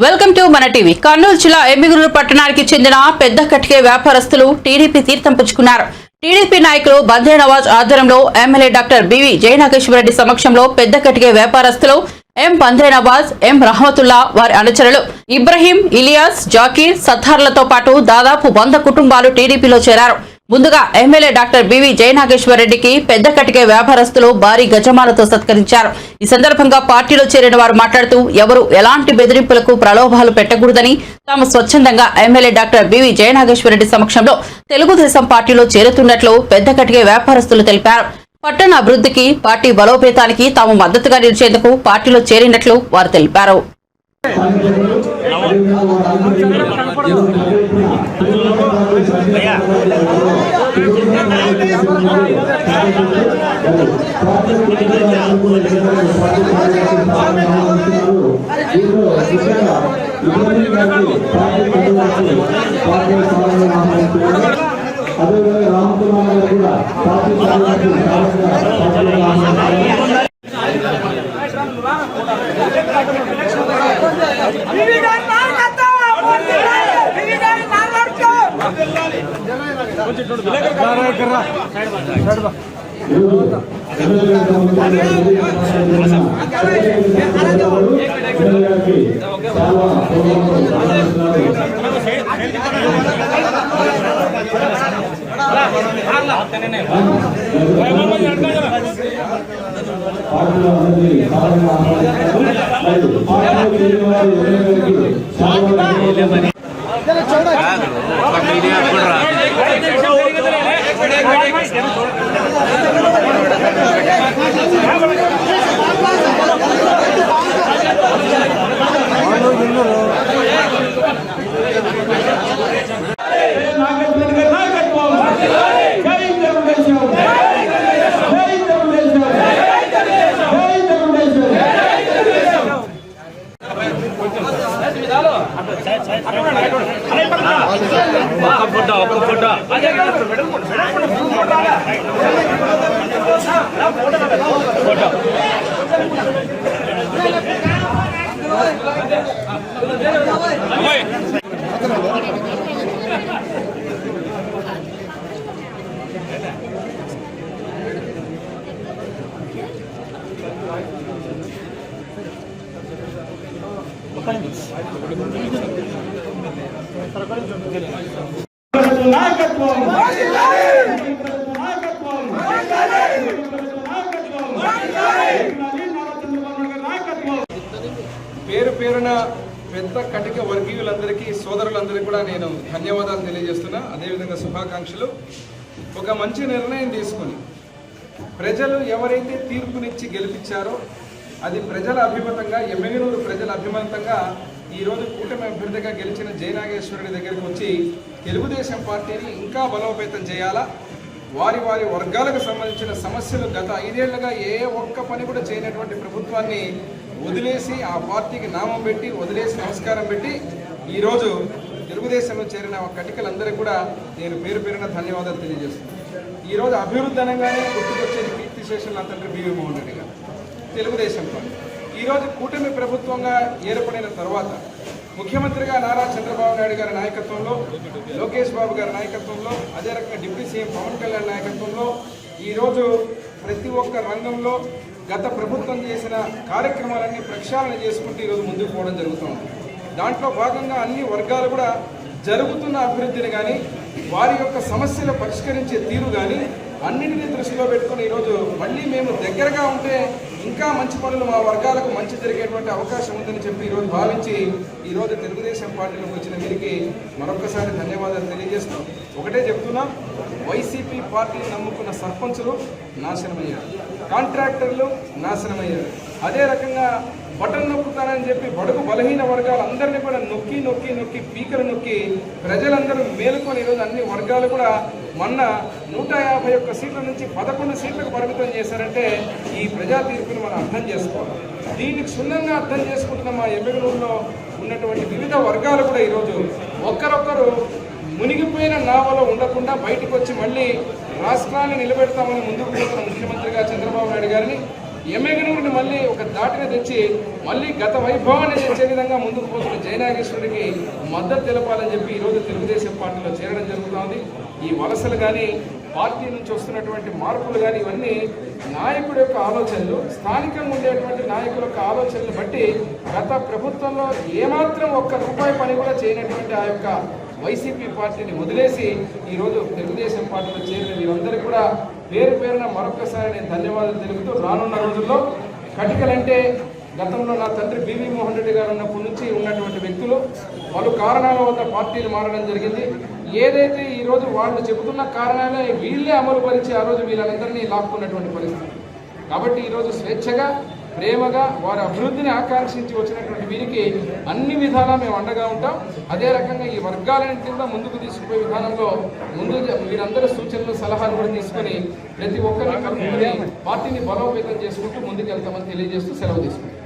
Welcome to మన TV. Kurnool జిల్లా ఎమ్మిగనూరు పట్టణానికి చెందిన పెద్ద కట్టికే వ్యాపారస్తులు టీడీపీ తీర్థం పుచ్చుకున్నారు. టీడీపీ నాయకులు బందే నవాజ్ ఆధ్వర్యంలో ఎమ్మెల్యే డాక్టర్ బివి జయనాగేశ్వరరెడ్డి సమక్షంలో పెద్ద కట్టికే వ్యాపారస్తులు ఎం బందే నవాజ్, ఎం రహమతుల్లా, వారి అనుచరులు ఇబ్రహీం, ఇలియాస్, జాకీర్, సత్తార్లతో పాటు దాదాపు 100 కుటుంబాలు టీడీపీలో చేరారు. ముందుగా ఎమ్మెల్యే డాక్టర్ బివి జయనాగేశ్వరరెడ్డికి పెద్ద కట్టికే వ్యాపారస్తులు భారీ గజమాలతో సత్కరించారు. ఈ సందర్భంగా పార్టీలో చేరిన వారు మాట్లాడుతూ ఎవరు ఎలాంటి బెదిరింపులకు ప్రలోభాలు పెట్టకూడదని, తాము స్వచ్ఛందంగా ఎమ్మెల్యే డాక్టర్ బివి జయనాగేశ్వరరెడ్డి సమక్షంలో తెలుగుదేశం పార్టీలో చేరుతున్నట్లు పెద్ద కట్టికే వ్యాపారస్తులు తెలిపారు. పట్టణ అభివృద్ధికి, పార్టీ బలోపేతానికి తాము మద్దతుగా నిలిచేందుకు పార్టీలో చేరినట్లు వారు తెలిపారు. పేరు పేరున పెద్ద కటిక వర్గీయులందరికీ, సోదరులందరికీ కూడా నేను ధన్యవాదాలు తెలియజేస్తున్నా. అదేవిధంగా శుభాకాంక్షలు. ఒక మంచి నిర్ణయం తీసుకుని ప్రజలు ఎవరైతే తీర్పునిచ్చి గెలిపించారో అది ప్రజల అభిమతంగా, ఎమ్మిగనూరు ప్రజల అభిమతంగా ఈరోజు కూటమి అభ్యర్థిగా గెలిచిన జయనాగేశ్వరరెడ్డి దగ్గరికి వచ్చి తెలుగుదేశం పార్టీని ఇంకా బలోపేతం చేయాలా, వారి వారి వర్గాలకు సంబంధించిన సమస్యలు గత 5 ఏళ్లుగా ఏ ఒక్క పని కూడా చేయనటువంటి ప్రభుత్వాన్ని వదిలేసి ఆ పార్టీకి నామం పెట్టి వదిలేసి నమస్కారం పెట్టి ఈరోజు తెలుగుదేశంలో చేరిన కటికలందరికీ కూడా నేను పేరు పేరున ధన్యవాదాలు తెలియజేస్తున్నాను. ఈరోజు అభివృద్ధి అనగానే గుర్తుకొచ్చేది కీర్తిశేషులు తండ్రి బివి మోహన్ రెడ్డి గారు తెలుగుదేశం పార్టీ. ఈరోజు కూటమి ప్రభుత్వంగా ఏర్పడిన తర్వాత ముఖ్యమంత్రిగా నారా చంద్రబాబు నాయుడు గారి నాయకత్వంలో, లోకేష్ బాబు గారి నాయకత్వంలో, అదే రకంగా డిప్యూటీ సీఎం పవన్ కళ్యాణ్ నాయకత్వంలో ఈరోజు ప్రతి ఒక్క రంగంలో గత ప్రభుత్వం చేసిన కార్యక్రమాలన్నీ ప్రక్షాళన చేసుకుంటూ ఈరోజు ముందుకు పోవడం జరుగుతుంది. దాంట్లో భాగంగా అన్ని వర్గాలు కూడా జరుగుతున్న అభివృద్ధిని కానీ, వారి యొక్క సమస్యలు పరిష్కరించే తీరు కానీ అన్నింటినీ దృష్టిలో పెట్టుకుని ఈరోజు మళ్ళీ మేము దగ్గరగా ఉంటే ఇంకా మంచి పనులు మా వర్గాలకు మంచి జరిగేటువంటి అవకాశం ఉందని చెప్పి ఈరోజు భావించి ఈరోజు తెలుగుదేశం పార్టీలోకి వచ్చిన వీరికి మరొకసారి ధన్యవాదాలు తెలియజేస్తున్నాం. ఒకటే చెప్తున్నాం, వైసీపీ పార్టీని నమ్ముకున్న సర్పంచులు నాశనమయ్యారు, కాంట్రాక్టర్లు నాశనమయ్యారు. అదే రకంగా బటన్ నొక్కుతానని చెప్పి బడుగు బలహీన వర్గాలందరినీ కూడా నొక్కి నొక్కి నొక్కి పీకలు నొక్కి ప్రజలందరూ మేలుకొని ఈరోజు అన్ని వర్గాలు కూడా మొన్న 151 సీట్ల నుంచి 11 సీట్లకు పరిమితం చేశారంటే ఈ ప్రజా తీర్పుని మనం అర్థం చేసుకోవాలి. దీన్ని క్షుణ్ణంగా అర్థం చేసుకుంటున్న మా ఎమ్మిగనూరులో ఉన్నటువంటి వివిధ వర్గాలు కూడా ఈరోజు ఒక్కరొక్కరు మునిగిపోయిన నావలో ఉండకుండా బయటకు వచ్చి మళ్ళీ రాష్ట్రాన్ని నిలబెడతామని ముందుకు పోతున్న ముఖ్యమంత్రిగా చంద్రబాబు నాయుడు గారిని ఎమ్మెగనూరుని మళ్ళీ ఒక దాటిని తెచ్చి మళ్ళీ గత వైభవాన్ని తెచ్చే విధంగా ముందుకు పోతున్న జయనాగేశ్వరుడికి మద్దతు తెలపాలని చెప్పి ఈరోజు తెలుగుదేశం పార్టీలో చేరడం జరుగుతోంది. ఈ వలసలు కానీ పార్టీ నుంచి వస్తున్నటువంటి మార్పులు కానీ ఇవన్నీ నాయకుడి యొక్క ఆలోచనలు, స్థానికంగా ఉండేటువంటి నాయకుల యొక్క ఆలోచనలు బట్టి గత ప్రభుత్వంలో ఏమాత్రం ఒక్క రూపాయి పని కూడా చేయనటువంటి ఆ యొక్క వైసీపీ పార్టీని వదిలేసి ఈరోజు తెలుగుదేశం పార్టీలో చేరిన వీరందరికీ కూడా పేరు పేరున మరొకసారి నేను ధన్యవాదాలు తెలుపుతూ రానున్న రోజుల్లో కటికలంటే గతంలో నా తండ్రి బివి మోహన్ రెడ్డి గారు ఉన్నప్పటి నుంచి ఉన్నటువంటి వ్యక్తులు పలు కారణాల వల్ల పార్టీలు మారడం జరిగింది. ఏదైతే ఈరోజు వాళ్ళు చెబుతున్న కారణాలే వీళ్ళే అమలు పరిచి ఆ రోజు వీళ్ళందరినీ లాక్కున్నటువంటి పరిస్థితి. కాబట్టి ఈరోజు స్వేచ్ఛగా ప్రేమగా వారి అభివృద్ధిని ఆకాంక్షించి వచ్చినటువంటి వీరికి అన్ని విధాలా మేము అండగా ఉంటాం. అదే రకంగా ఈ వర్గాలన్నింటి కింద ముందుకు తీసుకుపోయే విధానంలో ముందు వీరందరి సూచనలు సలహాలు కూడా తీసుకొని ప్రతి ఒక్కరిని కలుపుకొని పార్టీని బలోపేతం చేసుకుంటూ ముందుకు వెళ్తామని తెలియజేస్తూ సెలవు తీసుకుంటాం.